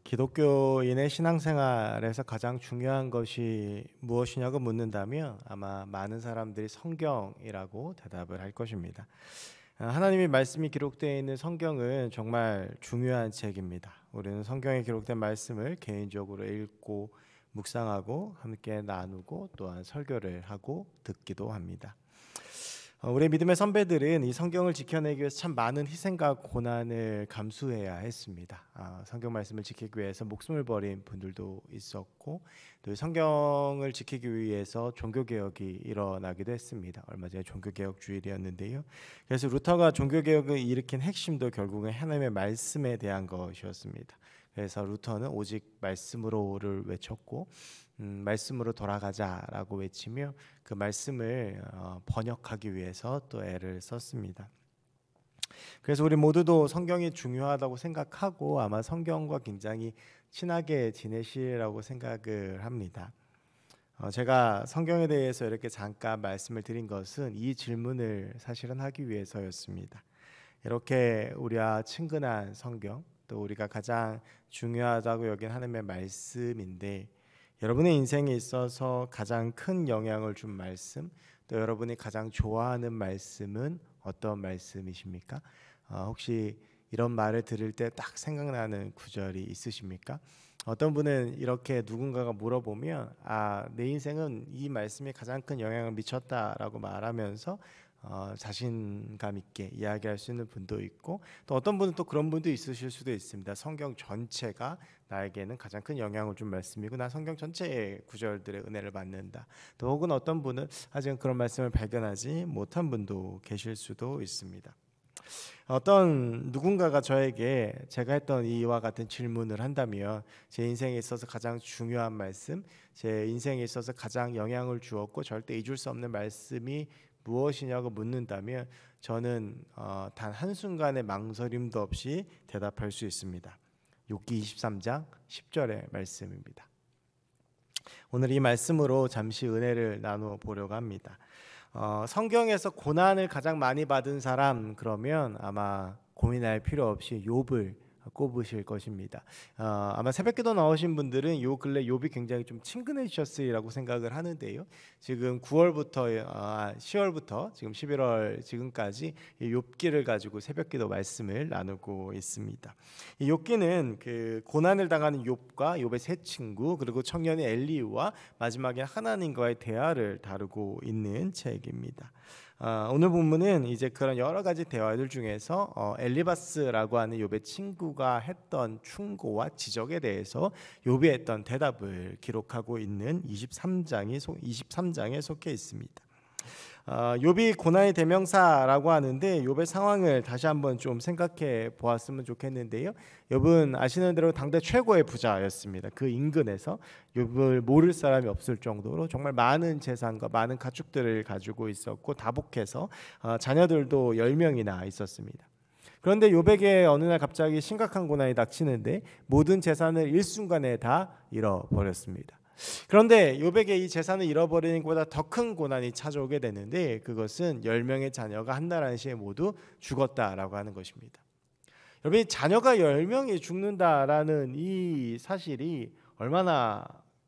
기독교인의 신앙생활에서 가장 중요한 것이 무엇이냐고 묻는다면 아마 많은 사람들이 성경이라고 대답을 할 것입니다. 하나님의 말씀이 기록되어 있는 성경은 정말 중요한 책입니다. 우리는 성경에 기록된 말씀을 개인적으로 읽고 묵상하고 함께 나누고 또한 설교를 하고 듣기도 합니다. 우리 믿음의 선배들은 이 성경을 지켜내기 위해서 참 많은 희생과 고난을 감수해야 했습니다. 성경 말씀을 지키기 위해서 목숨을 버린 분들도 있었고, 또 성경을 지키기 위해서 종교개혁이 일어나기도 했습니다. 얼마 전에 종교개혁 주일이었는데요. 그래서 루터가 종교개혁을 일으킨 핵심도 결국은 하나님의 말씀에 대한 것이었습니다. 그래서 루터는 오직 말씀으로를 외쳤고 말씀으로 돌아가자라고 외치며 그 말씀을 번역하기 위해서 또 애를 썼습니다. 그래서 우리 모두도 성경이 중요하다고 생각하고 아마 성경과 굉장히 친하게 지내시라고 생각을 합니다. 제가 성경에 대해서 이렇게 잠깐 말씀을 드린 것은 이 질문을 사실은 하기 위해서였습니다. 이렇게 우리와 친근한 성경, 또 우리가 가장 중요하다고 여긴 하나님의 말씀인데, 여러분의 인생에 있어서 가장 큰 영향을 준 말씀, 또 여러분이 가장 좋아하는 말씀은 어떤 말씀이십니까? 혹시 이런 말을 들을 때 딱 생각나는 구절이 있으십니까? 어떤 분은 이렇게 누군가가 물어보면 내 인생은 이 말씀이 가장 큰 영향을 미쳤다라고 말하면서 자신감 있게 이야기할 수 있는 분도 있고, 또 어떤 분은 또 그런 분도 있으실 수도 있습니다. 성경 전체가 나에게는 가장 큰 영향을 준 말씀이고 나 성경 전체의 구절들의 은혜를 받는다. 또 혹은 어떤 분은 아직 그런 말씀을 발견하지 못한 분도 계실 수도 있습니다. 어떤 누군가가 저에게 제가 했던 이와 같은 질문을 한다면, 제 인생에 있어서 가장 중요한 말씀, 제 인생에 있어서 가장 영향을 주었고 절대 잊을 수 없는 말씀이 무엇이냐고 묻는다면 저는 단 한순간의 망설임도 없이 대답할 수 있습니다. 욥기 23장 10절의 말씀입니다. 오늘 이 말씀으로 잠시 은혜를 나누어 보려고 합니다. 성경에서 고난을 가장 많이 받은 사람, 그러면 아마 고민할 필요 없이 욥을 꼽으실 것입니다. 아마 새벽기도 나오신 분들은 요 근래 욥이 굉장히 좀 친근해지셨으리라고 생각을 하는데요. 지금 9월부터 10월부터 지금 11월 지금까지 이 욥기를 가지고 새벽기도 말씀을 나누고 있습니다. 이 욥기는 그 고난을 당하는 욥과 욥의 세 친구, 그리고 청년의 엘리후와 마지막에 하나님과의 대화를 다루고 있는 책입니다. 오늘 본문은 이제 그런 여러 가지 대화들 중에서 엘리바스라고 하는 욥의 친구가 했던 충고와 지적에 대해서 욥이 했던 대답을 기록하고 있는 23장에 속해 있습니다. 욥이 고난의 대명사라고 하는데 욥의 상황을 다시 한번 좀 생각해 보았으면 좋겠는데요. 욥은 아시는 대로 당대 최고의 부자였습니다. 그 인근에서 욥을 모를 사람이 없을 정도로 정말 많은 재산과 많은 가축들을 가지고 있었고 다복해서 자녀들도 10명이나 있었습니다. 그런데 욥에게 어느 날 갑자기 심각한 고난이 닥치는데 모든 재산을 일순간에 다 잃어버렸습니다. 그런데 욥에게 이 재산을 잃어버리는 것보다 더 큰 고난이 찾아오게 되는데, 그것은 10명의 자녀가 한 달 안시에 모두 죽었다라고 하는 것입니다. 여러분, 자녀가 10명이 죽는다라는 이 사실이 얼마나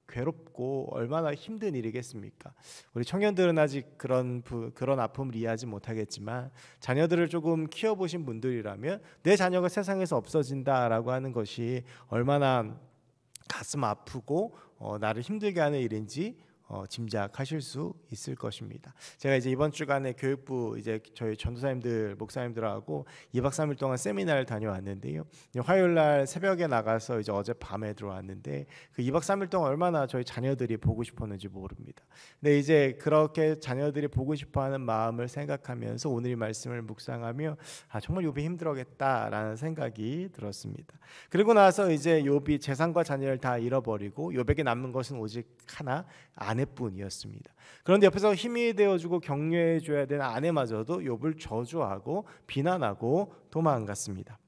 괴롭고 얼마나 힘든 일이겠습니까? 우리 청년들은 아직 그런 아픔을 이해하지 못하겠지만, 자녀들을 조금 키워보신 분들이라면 내 자녀가 세상에서 없어진다라고 하는 것이 얼마나 가슴 아프고 나를 힘들게 하는 일인지 짐작하실 수 있을 것입니다. 제가 이제 이번 주간에 교육부 이제 저희 전도사님들 목사님들하고 2박 3일 동안 세미나를 다녀왔는데요. 화요일 날 새벽에 나가서 이제 어제 밤에 들어왔는데 그 2박 3일 동안 얼마나 저희 자녀들이 보고 싶었는지 모릅니다. 근데 이제 그렇게 자녀들이 보고 싶어하는 마음을 생각하면서 오늘 이 말씀을 묵상하며 정말 욥이 힘들었겠다라는 생각이 들었습니다. 그리고 나서 이제 욥이 재산과 자녀를 다 잃어버리고 욥에게 남는 것은 오직 하나, 아내뿐이었습니다. 그런데 옆에서 힘이 되어주고 격려해줘야 되는 아내마저도 욥을 저주하고 비난하고 도망갔습니다.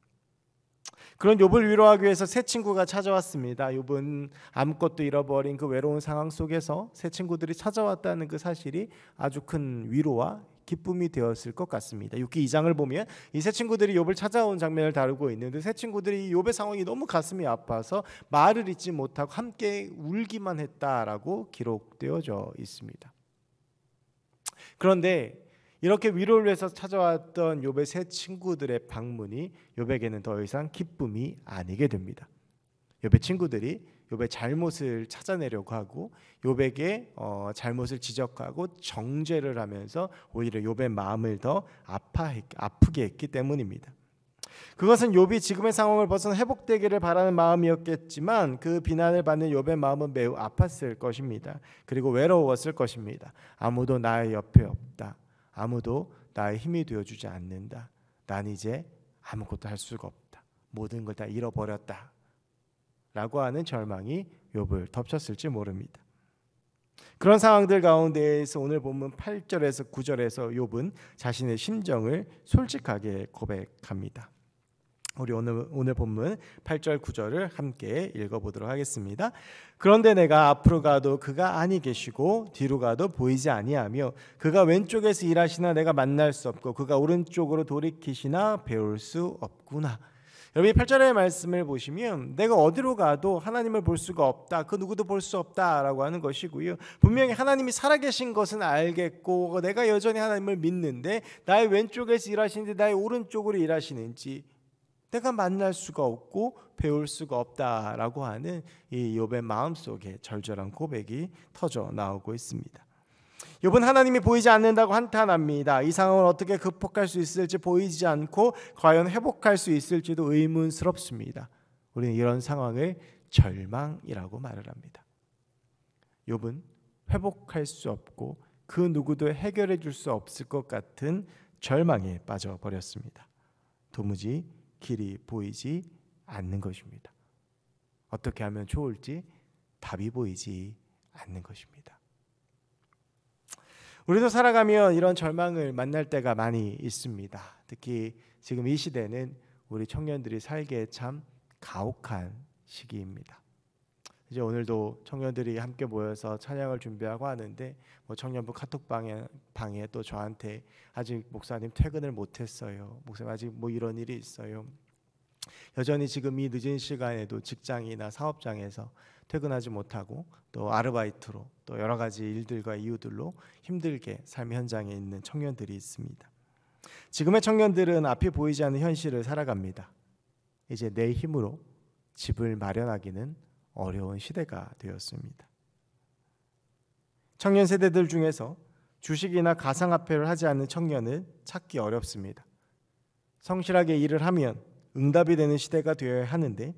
그런 욥을 위로하기 위해서 새 친구가 찾아왔습니다. 욥은 아무것도 잃어버린 그 외로운 상황 속에서 새 친구들이 찾아왔다는 그 사실이 아주 큰 위로와 기쁨이 되었을 것 같습니다. 6기 2장을 보면 이 세 친구들이 욥을 찾아온 장면을 다루고 있는데 세 친구들이 욥의 상황이 너무 가슴이 아파서 말을 잇지 못하고 함께 울기만 했다라고 기록되어져 있습니다. 그런데 이렇게 위로를 위해서 찾아왔던 욥의 세 친구들의 방문이 욥에게는 더 이상 기쁨이 아니게 됩니다. 욥의 친구들이 욥의 잘못을 찾아내려고 하고 욥에게 잘못을 지적하고 정죄를 하면서 오히려 욥의 마음을 더 아프게 했기 때문입니다. 그것은 욥이 지금의 상황을 벗어나 회복되기를 바라는 마음이었겠지만 그 비난을 받는 욥의 마음은 매우 아팠을 것입니다. 그리고 외로웠을 것입니다. 아무도 나의 옆에 없다. 아무도 나의 힘이 되어주지 않는다. 난 이제 아무것도 할 수가 없다. 모든 걸 다 잃어버렸다. 라고 하는 절망이 욥을 덮쳤을지 모릅니다. 그런 상황들 가운데에서 오늘 본문 8절에서 9절에서 욥은 자신의 심정을 솔직하게 고백합니다. 우리 오늘 본문 8절 9절을 함께 읽어보도록 하겠습니다. 그런데 내가 앞으로 가도 그가 아니 계시고 뒤로 가도 보이지 아니하며 그가 왼쪽에서 일하시나 내가 만날 수 없고 그가 오른쪽으로 돌이키시나 배울 수 없구나. 여러분이 8절의 말씀을 보시면 내가 어디로 가도 하나님을 볼 수가 없다. 그 누구도 볼 수 없다라고 하는 것이고요. 분명히 하나님이 살아계신 것은 알겠고 내가 여전히 하나님을 믿는데 나의 왼쪽에서 일하시는지 나의 오른쪽으로 일하시는지 내가 만날 수가 없고 배울 수가 없다라고 하는 이 욥의 마음속에 절절한 고백이 터져 나오고 있습니다. 욥은 하나님이 보이지 않는다고 한탄합니다. 이 상황을 어떻게 극복할 수 있을지 보이지 않고 과연 회복할 수 있을지도 의문스럽습니다. 우리는 이런 상황을 절망이라고 말을 합니다. 욥은 회복할 수 없고 그 누구도 해결해 줄 수 없을 것 같은 절망에 빠져버렸습니다. 도무지 길이 보이지 않는 것입니다. 어떻게 하면 좋을지 답이 보이지 않는 것입니다. 우리도 살아가면 이런 절망을 만날 때가 많이 있습니다. 특히 지금 이 시대는 우리 청년들이 살기에 참 가혹한 시기입니다. 이제 오늘도 청년들이 함께 모여서 찬양을 준비하고 하는데 청년부 카톡방에 또 저한테 아직 목사님 퇴근을 못했어요. 목사님 아직 이런 일이 있어요. 여전히 지금 이 늦은 시간에도 직장이나 사업장에서 퇴근하지 못하고 또 아르바이트로 또 여러 가지 일들과 이유들로 힘들게 삶의 현장에 있는 청년들이 있습니다. 지금의 청년들은 앞이 보이지 않는 현실을 살아갑니다. 이제 내 힘으로 집을 마련하기는 어려운 시대가 되었습니다. 청년 세대들 중에서 주식이나 가상화폐를 하지 않는 청년은 찾기 어렵습니다. 성실하게 일을 하면 응답이 되는 시대가 되어야 하는데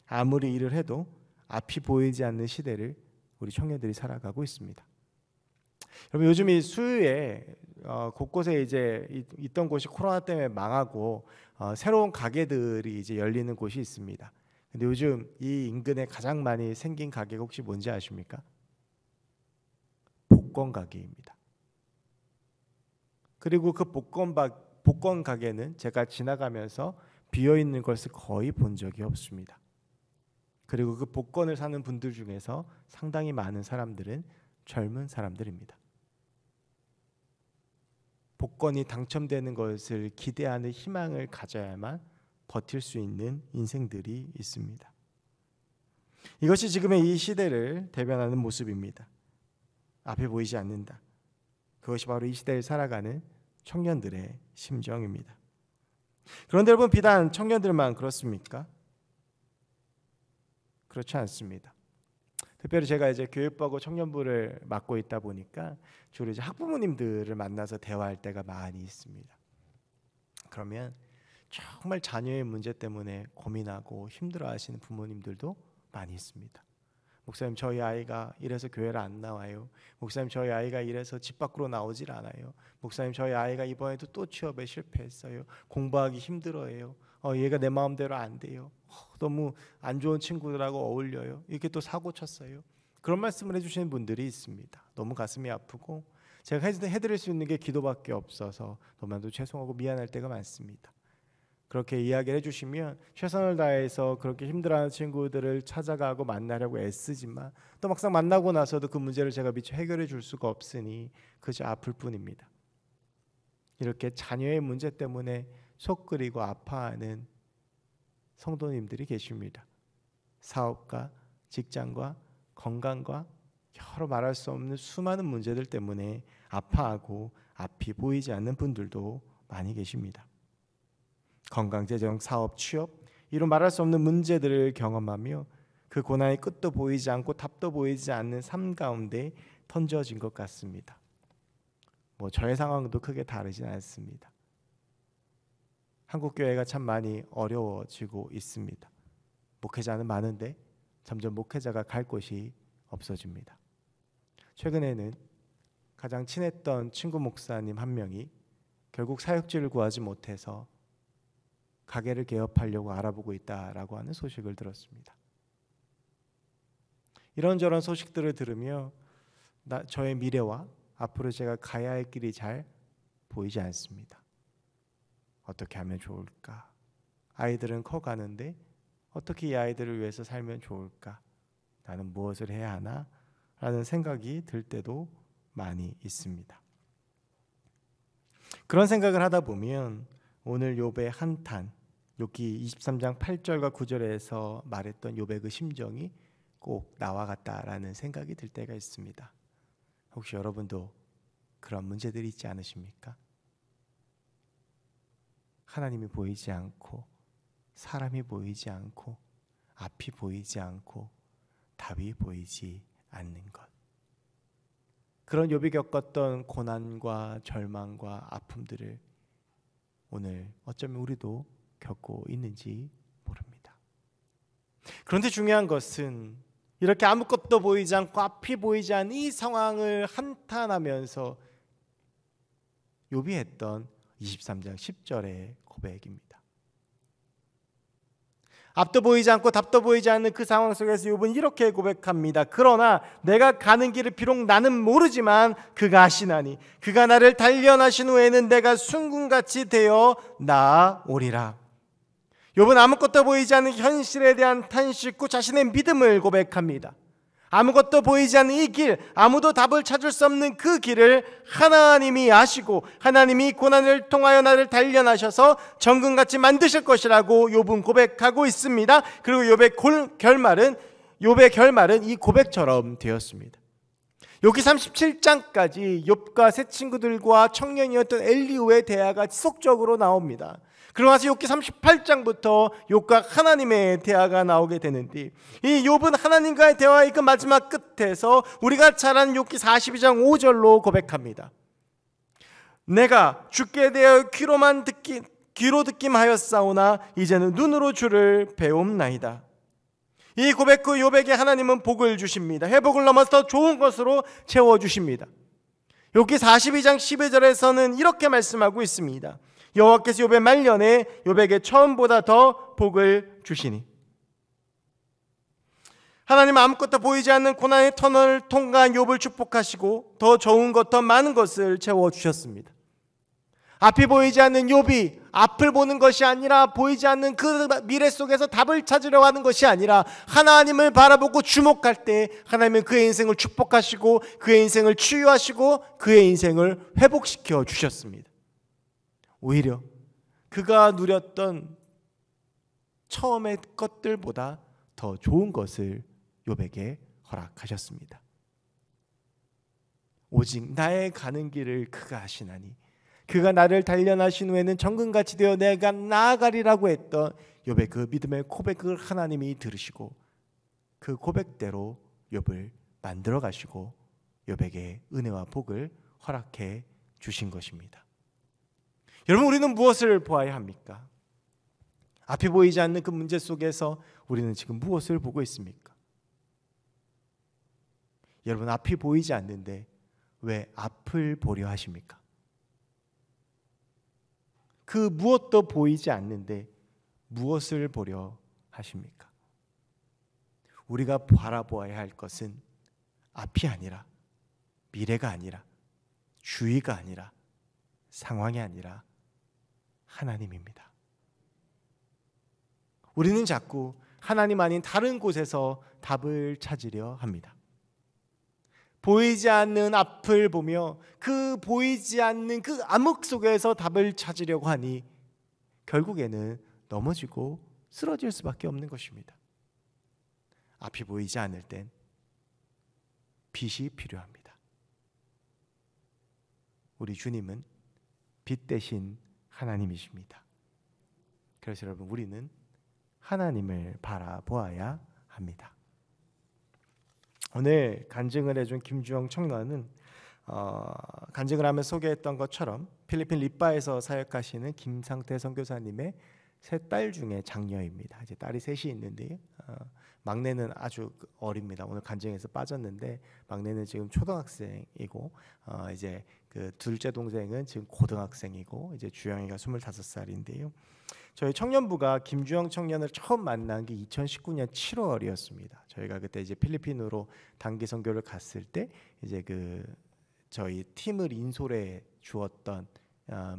아무리 일을 해도 앞이 보이지 않는 시대를 우리 청년들이 살아가고 있습니다. 여러분 요즘 이 수유에 곳곳에 이제 있던 곳이 코로나 때문에 망하고 새로운 가게들이 이제 열리는 곳이 있습니다. 근데 요즘 이 인근에 가장 많이 생긴 가게가 혹시 뭔지 아십니까? 복권 가게입니다. 그리고 그 복권 가게는 제가 지나가면서 비어 있는 것을 거의 본 적이 없습니다. 그리고 그 복권을 사는 분들 중에서 상당히 많은 사람들은 젊은 사람들입니다. 복권이 당첨되는 것을 기대하는 희망을 가져야만 버틸 수 있는 인생들이 있습니다. 이것이 지금의 이 시대를 대변하는 모습입니다. 앞에 보이지 않는다. 그것이 바로 이 시대를 살아가는 청년들의 심정입니다. 그런데 여러분 비단 청년들만 그렇습니까? 그렇지 않습니다. 특별히 제가 이제 교육부하고 청년부를 맡고 있다 보니까 주로 이제 학부모님들을 만나서 대화할 때가 많이 있습니다. 그러면 정말 자녀의 문제 때문에 고민하고 힘들어하시는 부모님들도 많이 있습니다. 목사님 저희 아이가 이래서 교회를 안 나와요. 목사님 저희 아이가 이래서 집 밖으로 나오질 않아요. 목사님 저희 아이가 이번에도 또 취업에 실패했어요. 공부하기 힘들어해요. 얘가 내 마음대로 안 돼요. 너무 안 좋은 친구들하고 어울려요. 이렇게 또 사고 쳤어요. 그런 말씀을 해주시는 분들이 있습니다. 너무 가슴이 아프고 제가 해드릴 수 있는 게 기도밖에 없어서 너무나도 죄송하고 미안할 때가 많습니다. 그렇게 이야기를 해주시면 최선을 다해서 그렇게 힘들어하는 친구들을 찾아가고 만나려고 애쓰지만 또 막상 만나고 나서도 그 문제를 제가 미처 해결해 줄 수가 없으니 그저 아플 뿐입니다. 이렇게 자녀의 문제 때문에 속 끓이고 아파하는 성도님들이 계십니다. 사업과 직장과 건강과 여러 말할 수 없는 수많은 문제들 때문에 아파하고 앞이 보이지 않는 분들도 많이 계십니다. 건강, 재정, 사업, 취업 이런 말할 수 없는 문제들을 경험하며 그 고난의 끝도 보이지 않고 답도 보이지 않는 삶 가운데 던져진 것 같습니다. 저의 상황도 크게 다르진 않습니다. 한국교회가 참 많이 어려워지고 있습니다. 목회자는 많은데 점점 목회자가 갈 곳이 없어집니다. 최근에는 가장 친했던 친구 목사님 한 명이 결국 사역지를 구하지 못해서 가게를 개업하려고 알아보고 있다라고 하는 소식을 들었습니다. 이런저런 소식들을 들으며 저의 미래와 앞으로 제가 가야 할 길이 잘 보이지 않습니다. 어떻게 하면 좋을까? 아이들은 커가는데 어떻게 이 아이들을 위해서 살면 좋을까? 나는 무엇을 해야 하나? 라는 생각이 들 때도 많이 있습니다. 그런 생각을 하다 보면 오늘 욥의 한탄, 욥기 23장 8절과 9절에서 말했던 욥의 그 심정이 꼭 나와 같다라는 생각이 들 때가 있습니다. 혹시 여러분도 그런 문제들이 있지 않으십니까? 하나님이 보이지 않고 사람이 보이지 않고 앞이 보이지 않고 답이 보이지 않는 것. 그런 욥이 겪었던 고난과 절망과 아픔들을 오늘 어쩌면 우리도 겪고 있는지 모릅니다. 그런데 중요한 것은 이렇게 아무것도 보이지 않고 앞이 보이지 않는 이 상황을 한탄하면서 욥이 했던 23장 10절의 고백입니다. 앞도 보이지 않고 답도 보이지 않는 그 상황 속에서 욥은 이렇게 고백합니다. 그러나 내가 가는 길을 비록 나는 모르지만 그가 아시나니 그가 나를 단련하신 후에는 내가 순금같이 되어 나아오리라. 욥은 아무것도 보이지 않는 현실에 대한 탄식과 자신의 믿음을 고백합니다. 아무것도 보이지 않는 이 길, 아무도 답을 찾을 수 없는 그 길을 하나님이 아시고 하나님이 고난을 통하여 나를 단련하셔서 정금같이 만드실 것이라고 욥은 고백하고 있습니다. 그리고 욥의 결말은 이 고백처럼 되었습니다. 여기 37장까지 욥과 세 친구들과 청년이었던 엘리후의 대화가 지속적으로 나옵니다. 그러고 나서 욥기 38장부터 욥과 하나님의 대화가 나오게 되는데 이 욥은 하나님과의 대화의 그 마지막 끝에서 우리가 잘 아는 욥기 42장 5절로 고백합니다. 내가 주께 대하여 귀로 듣김하였사오나 이제는 눈으로 주를 배움나이다. 이 고백 후 욥에게 하나님은 복을 주십니다. 회복을 넘어서 더 좋은 것으로 채워주십니다. 욥기 42장 12절에서는 이렇게 말씀하고 있습니다. 여호와께서 욥의 말년에 욥에게 처음보다 더 복을 주시니. 하나님은 아무것도 보이지 않는 고난의 터널을 통과한 욥을 축복하시고 더 좋은 것, 더 많은 것을 채워주셨습니다. 앞이 보이지 않는 욥이 앞을 보는 것이 아니라 보이지 않는 그 미래 속에서 답을 찾으려고 하는 것이 아니라 하나님을 바라보고 주목할 때 하나님은 그의 인생을 축복하시고 그의 인생을 치유하시고 그의 인생을 회복시켜 주셨습니다. 오히려 그가 누렸던 처음의 것들보다 더 좋은 것을 욥에게 허락하셨습니다. 오직 나의 가는 길을 그가 아시나니 그가 나를 단련하신 후에는 정금같이 되어 내가 나아가리라고 했던 욥의 그 믿음의 고백을 하나님이 들으시고 그 고백대로 욥을 만들어 가시고 욥에게 은혜와 복을 허락해 주신 것입니다. 여러분, 우리는 무엇을 보아야 합니까? 앞이 보이지 않는 그 문제 속에서 우리는 지금 무엇을 보고 있습니까? 여러분, 앞이 보이지 않는데 왜 앞을 보려 하십니까? 그 무엇도 보이지 않는데 무엇을 보려 하십니까? 우리가 바라보아야 할 것은 앞이 아니라 미래가 아니라 주의가 아니라 상황이 아니라 하나님입니다. 우리는 자꾸 하나님 아닌 다른 곳에서 답을 찾으려 합니다. 보이지 않는 앞을 보며 그 보이지 않는 그 암흑 속에서 답을 찾으려고 하니 결국에는 넘어지고 쓰러질 수밖에 없는 것입니다. 앞이 보이지 않을 땐 빛이 필요합니다. 우리 주님은 빛 대신 하나님이십니다. 그래서 여러분, 우리는 하나님을 바라보아야 합니다. 오늘 간증을 해준 김주영 청년은 간증을 하며 소개했던 것처럼 필리핀 리바에서 사역하시는 김상태 선교사님의 세 딸 중에 장녀입니다. 이제 딸이 셋이 있는데 막내는 아주 어립니다. 오늘 간증에서 빠졌는데 막내는 지금 초등학생이고 이제 그 둘째 동생은 지금 고등학생이고 이제 주영이가 25살인데요. 저희 청년부가 김주영 청년을 처음 만난 게 2019년 7월이었습니다. 저희가 그때 이제 필리핀으로 단기 선교를 갔을 때 이제 그 저희 팀을 인솔해 주었던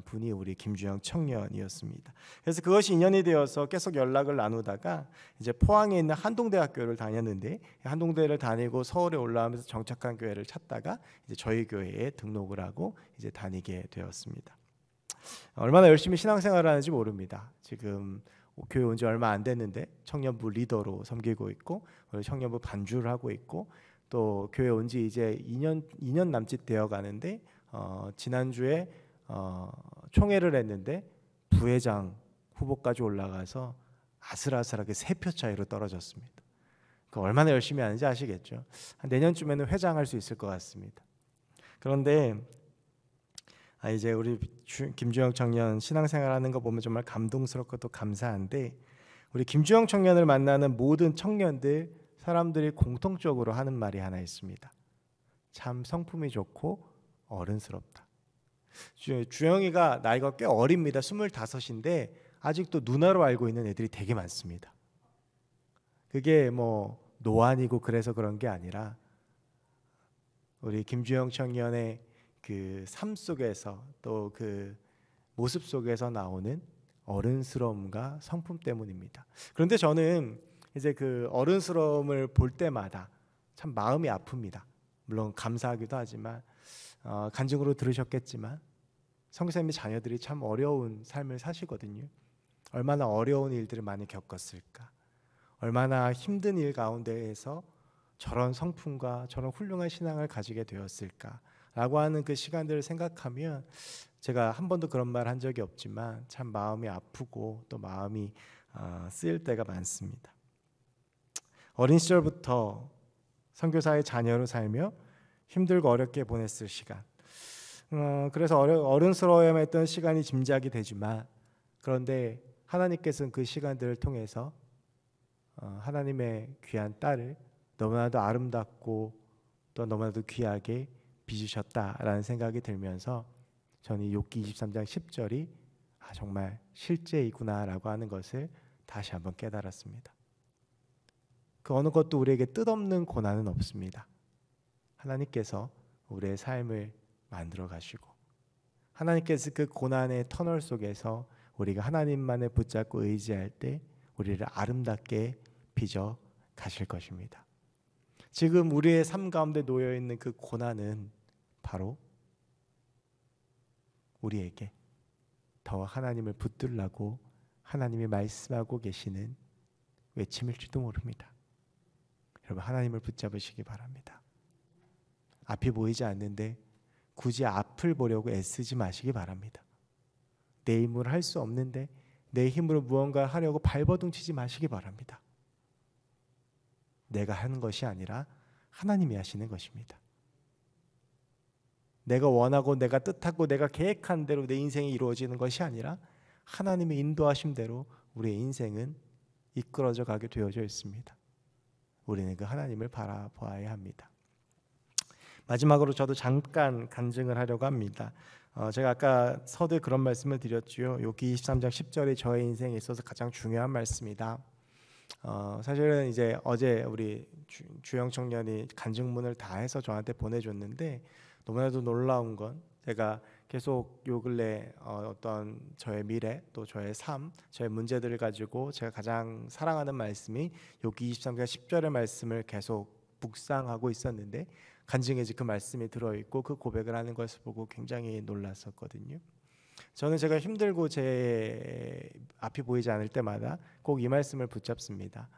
분이 우리 김주영 청년이었습니다. 그래서 그것이 인연이 되어서 계속 연락을 나누다가 이제 포항에 있는 한동대학교를 다녔는데 한동대를 다니고 서울에 올라오면서 정착한 교회를 찾다가 이제 저희 교회에 등록을 하고 이제 다니게 되었습니다. 얼마나 열심히 신앙생활을 하는지 모릅니다. 지금 교회 온 지 얼마 안 됐는데 청년부 리더로 섬기고 있고 청년부 반주를 하고 있고 또 교회 온 지 이제 2년 남짓 되어 가는데 지난주에 총회를 했는데 부회장 후보까지 올라가서 아슬아슬하게 3표 차이로 떨어졌습니다. 그 얼마나 열심히 하는지 아시겠죠? 한 내년쯤에는 회장할 수 있을 것 같습니다. 그런데 이제 우리 김주영 청년 신앙생활하는 거 보면 정말 감동스럽고 또 감사한데 우리 김주영 청년을 만나는 모든 청년들 사람들이 공통적으로 하는 말이 하나 있습니다. 참 성품이 좋고 어른스럽다. 주영이가 나이가 꽤 어립니다. 25인데 아직도 누나로 알고 있는 애들이 되게 많습니다. 그게 뭐 노안이고 그래서 그런 게 아니라 우리 김주영 청년의 그 삶 속에서 또 그 모습 속에서 나오는 어른스러움과 성품 때문입니다. 그런데 저는 이제 그 어른스러움을 볼 때마다 참 마음이 아픕니다. 물론 감사하기도 하지만 간증으로 들으셨겠지만 선교사님의 자녀들이 참 어려운 삶을 사시거든요. 얼마나 어려운 일들을 많이 겪었을까. 얼마나 힘든 일 가운데에서 저런 성품과 저런 훌륭한 신앙을 가지게 되었을까 라고 하는 그 시간들을 생각하면 제가 한 번도 그런 말 한 적이 없지만 참 마음이 아프고 또 마음이 쓰일 때가 많습니다. 어린 시절부터 선교사의 자녀로 살며 힘들고 어렵게 보냈을 시간, 그래서 어른스러워야만 했던 시간이 짐작이 되지만 그런데 하나님께서는 그 시간들을 통해서 하나님의 귀한 딸을 너무나도 아름답고 또 너무나도 귀하게 빚으셨다라는 생각이 들면서 저는 욥기 23장 10절이 정말 실제이구나라고 하는 것을 다시 한번 깨달았습니다. 그 어느 것도 우리에게 뜻없는 고난은 없습니다. 하나님께서 우리의 삶을 만들어 가시고 하나님께서 그 고난의 터널 속에서 우리가 하나님만을 붙잡고 의지할 때 우리를 아름답게 빚어 가실 것입니다. 지금 우리의 삶 가운데 놓여 있는 그 고난은 바로 우리에게 더 하나님을 붙들라고 하나님이 말씀하고 계시는 외침일지도 모릅니다. 여러분, 하나님을 붙잡으시기 바랍니다. 앞이 보이지 않는데 굳이 앞을 보려고 애쓰지 마시기 바랍니다. 내 힘으로 할 수 없는데 내 힘으로 무언가 하려고 발버둥 치지 마시기 바랍니다. 내가 하는 것이 아니라 하나님이 하시는 것입니다. 내가 원하고 내가 뜻하고 내가 계획한 대로 내 인생이 이루어지는 것이 아니라 하나님의 인도하심대로 우리의 인생은 이끌어져 가게 되어져 있습니다. 우리는 그 하나님을 바라보아야 합니다. 마지막으로 저도 잠깐 간증을 하려고 합니다. 제가 아까 서두에 그런 말씀을 드렸지요. 욥기 23장 10절이 저의 인생에 있어서 가장 중요한 말씀이다. 사실은 이제 어제 우리 주영 청년이 간증문을 다 해서 저한테 보내줬는데 너무나도 놀라운 건 제가 계속 요 근래 어떤 저의 미래 또 저의 삶, 저의 문제들을 가지고 제가 가장 사랑하는 말씀이 욥기 23장 10절의 말씀을 계속 묵상하고 있었는데 간증에 그 말씀이 들어있고 그 고백을 하는 것을 보고 굉장히 놀랐었거든요. 저는 제가 힘들고 제 앞이 보이지 않을 때마다 꼭 이 말씀을 붙잡습니다.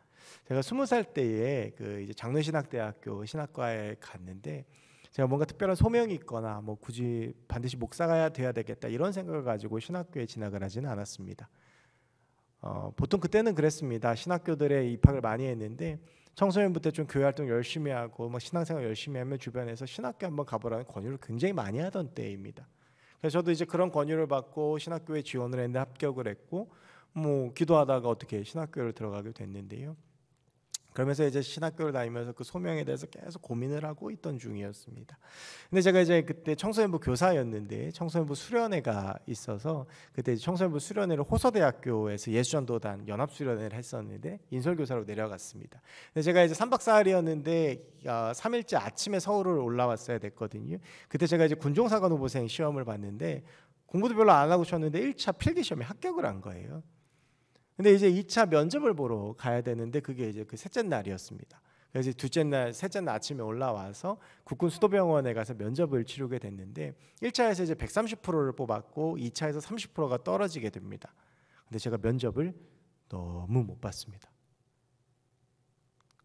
제가 20살 때에 그 이제 장로신학대학교 신학과에 갔는데 제가 뭔가 특별한 소명이 있거나 뭐 굳이 반드시 목사가 돼야 되겠다 이런 생각을 가지고 신학교에 진학을 하지는 않았습니다. 보통 그때는 그랬습니다. 신학교들에 입학을 많이 했는데 청소년부 때 좀 교회 활동 열심히 하고 뭐 신앙생활 열심히 하면 주변에서 신학교 한번 가보라는 권유를 굉장히 많이 하던 때입니다. 그래서 저도 이제 그런 권유를 받고 신학교에 지원을 했는데 합격을 했고 뭐 기도하다가 어떻게 신학교를 들어가게 됐는데요. 그러면서 이제 신학교를 다니면서 그 소명에 대해서 계속 고민을 하고 있던 중이었습니다. 근데 제가 이제 그때 청소년부 교사였는데 청소년부 수련회가 있어서 그때 이제 청소년부 수련회를 호서대학교에서 예수전도단 연합수련회를 했었는데 인솔교사로 내려갔습니다. 근데 제가 이제 3박 4일이었는데 3일째 아침에 서울을 올라왔어야 됐거든요. 그때 제가 이제 군종사관 후보생 시험을 봤는데 공부도 별로 안 하고 쳤는데 1차 필기 시험에 합격을 한 거예요. 근데 이제 2차 면접을 보러 가야 되는데 그게 이제 그 셋째 날이었습니다. 그래서 둘째 날, 셋째 날 아침에 올라와서 국군 수도병원에 가서 면접을 치르게 됐는데 1차에서 이제 130%를 뽑았고 2차에서 30%가 떨어지게 됩니다. 근데 제가 면접을 너무 못 봤습니다.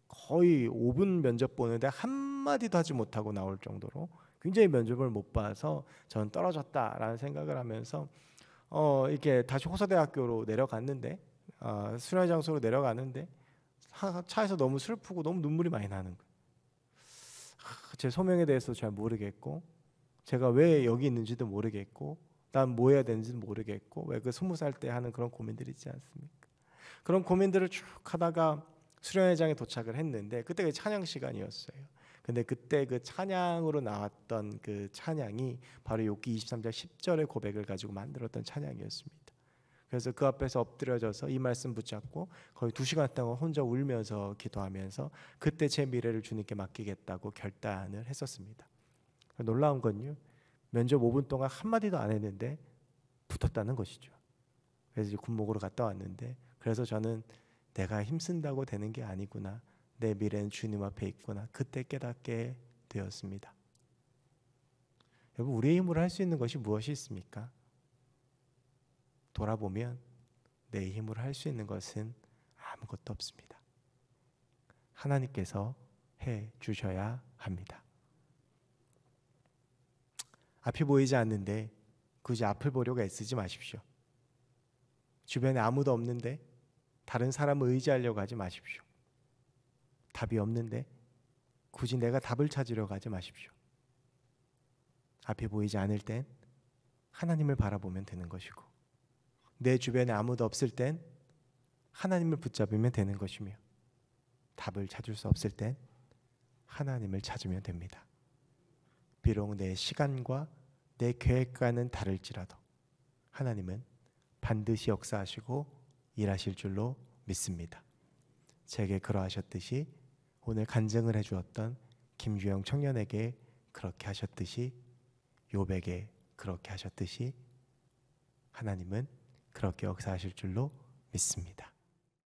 거의 5분 면접 보는데 한마디도 하지 못하고 나올 정도로 굉장히 면접을 못 봐서 저는 떨어졌다라는 생각을 하면서 이렇게 다시 호서대학교로 내려갔는데 수련회 장소로 내려가는데 차에서 너무 슬프고 너무 눈물이 많이 나는 거예요. 제 소명에 대해서 잘 모르겠고 제가 왜 여기 있는지도 모르겠고 난 뭐 해야 되는지도 모르겠고 왜 그 20살 때 하는 그런 고민들이 있지 않습니까? 그런 고민들을 쭉 하다가 수련회장에 도착을 했는데 그때가 찬양 시간이었어요. 근데 그때 그 찬양으로 나왔던 그 찬양이 바로 욥기 23장 10절의 고백을 가지고 만들었던 찬양이었습니다. 그래서 그 앞에서 엎드려져서 이 말씀 붙잡고 거의 2시간 동안 혼자 울면서 기도하면서 그때 제 미래를 주님께 맡기겠다고 결단을 했었습니다. 놀라운 건요, 면접 5분 동안 한마디도 안 했는데 붙었다는 것이죠. 그래서 이제 군목으로 갔다 왔는데 그래서 저는 내가 힘쓴다고 되는 게 아니구나, 내 미래는 주님 앞에 있구나, 그때 깨닫게 되었습니다. 여러분, 우리의 힘으로 할 수 있는 것이 무엇이 있습니까? 돌아보면 내 힘으로 할 수 있는 것은 아무것도 없습니다. 하나님께서 해 주셔야 합니다. 앞이 보이지 않는데 굳이 앞을 보려고 애쓰지 마십시오. 주변에 아무도 없는데 다른 사람을 의지하려고 하지 마십시오. 답이 없는데 굳이 내가 답을 찾으려고 하지 마십시오. 앞이 보이지 않을 땐 하나님을 바라보면 되는 것이고 내 주변에 아무도 없을 땐 하나님을 붙잡으면 되는 것이며 답을 찾을 수 없을 땐 하나님을 찾으면 됩니다. 비록 내 시간과 내 계획과는 다를지라도 하나님은 반드시 역사하시고 일하실 줄로 믿습니다. 제게 그러하셨듯이 오늘 간증을 해주었던 김주영 청년에게 그렇게 하셨듯이 욥에게 그렇게 하셨듯이 하나님은 그렇게 역사하실 줄로 믿습니다.